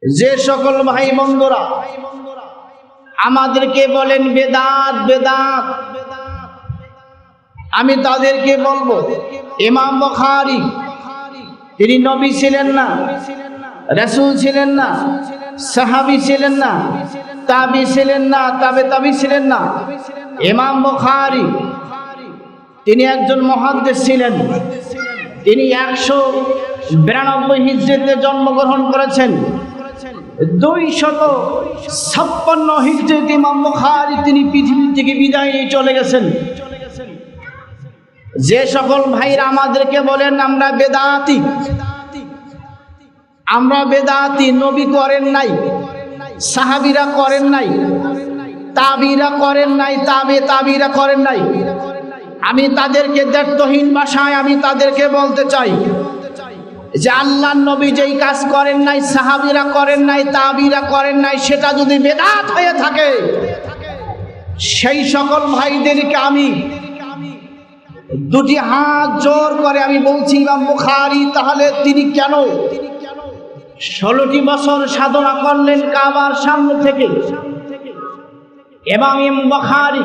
যে সকল ভাই বন্ধুরা আমাদেরকে বলেন বেদাত বেদাত, আমি তাদেরকে বলবো ইমাম বুখারী তিনি নবী ছিলেন না, রাসূল ছিলেন না, সাহাবী ছিলেন না, তাবি ছিলেন না, তাবে তাবি ছিলেন না। ইমাম বুখারী তিনি একজন মুহাদ্দিস ছিলেন। তিনি 192 হিজরিতে জন্মগ্রহণ করেছেন। 256 হিজরিতে ইমাম বুখারী তিনি পৃথিবী থেকে বিদায় নিয়ে চলে গেছেন। যে সকল ভাইরা আমাদেরকে বলেন আমরা বেদাতি, আমরা বেদাতি, নবী করেন নাই, সাহাবীরা করেন নাই, তাবিরা করেন নাই, তাবিরা করেন নাই, আমি তাদেরকে দ্ব্যর্থহীন ভাষায় আমি তাদেরকে বলতে চাই যে আল্লাহর নবী যেই কাজ করেন নাই, সাহাবীরা করেন নাই, তাবিরা করেন নাই, সেটা যদি বেদাত হয়ে থাকে সেই সকল ভাইদেরকে আমি দুটি হাত জোর করে আমি বলছি ইমাম বুখারী তাহলে তিনি কেন 16টি বছর সাধনা করলেন কাবার সামনে থেকে। এবং ইমাম বুখারী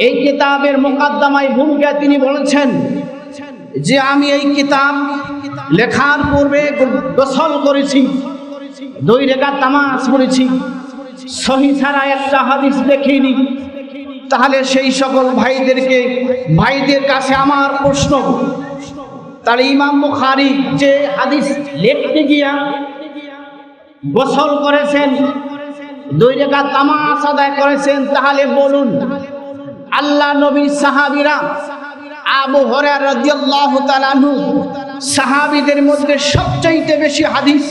এই কিতাবের মুকদ্দমায় ভূমিকা তিনি বলেছেন যে আমি এই কিতাব লেখার পূর্বে গোসল করেছি, 2 রাকাত নামাজ পড়েছি, সহিহ ছাড়া একটা হাদিস দেখিনি। তাহলে সেই সকল ভাইদের কাছে আমার প্রশ্ন, তাহলে ইমাম বুখারী যে হাদিস লিখতে গিয়া গোসল করেছেন, 2 রাকাত নামাজ আদায় করেছেন, তাহলে বলুন আল্লাহ নবী সাহাবীরা আবু হুরায়রা রাদিয়াল্লাহু তাআলা আনহু সাহাবীদের মধ্যে সবচেয়ে বেশি হাদিস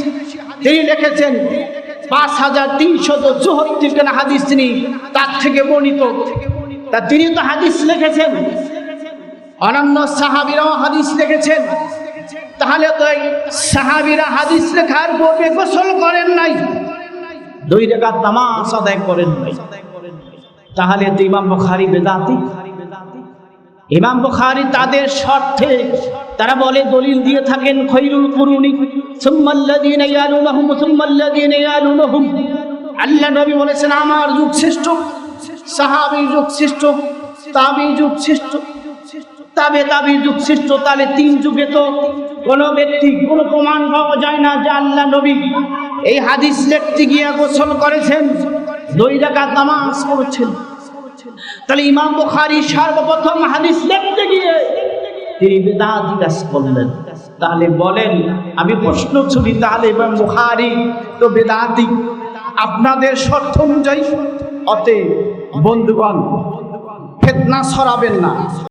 তিনি লিখেছেন, 5374 খানা হাদিস তিনি তার থেকে বর্ণিত। তা তিনি তো হাদিস লিখেছেন, অন্যান্য সাহাবীরাও হাদিস লিখেছেন, তাহলে তো সাহাবীরা হাদিস লেখার পূর্বে গোসল করেন নাই, 2 রাকাত নামাজ আদায় করেন নাই, তাহলে তো ইমাম বুখারী বেদাতি। ইমাম বুখারী তাদের স্বার্থে তারা বলে দলিল দিয়ে থাকেন খৈরুল কুরুনি সুম্মাল্লাযীনা ইয়ালুনহুম সুম্মাল্লাযীনা ইয়ালুনহুম। আল্লাহ নবী বলেছেন আমার যুগ শ্রেষ্ঠ, সাহাবী যুগ শ্রেষ্ঠ, তাবী যুগ শ্রেষ্ঠ, তাবী যুগ শ্রেষ্ঠ। তাহলে 3 যুগে তো কোনো ব্যক্তি কোনো প্রমাণ পাওয়া যায় না যে আল্লাহ নবী এই হাদিস লিখতে গিয়ে গোসল করেছেন, 2 রাকাত নামাজ পড়েছেন। তাহলে ইমাম বুখারী সর্বপ্রথম হাদিস লিখতে গিয়ে তিনি বেদাতি কাজ করলেন। তাহলে বলেন, আমি প্রশ্ন ছুটি, তাহলে ইমাম বুখারী তো বেদাতি আপনাদের শর্ত অনুযায়ী। অতএব বন্ধুগণ ফিতনা ছড়াবেন না।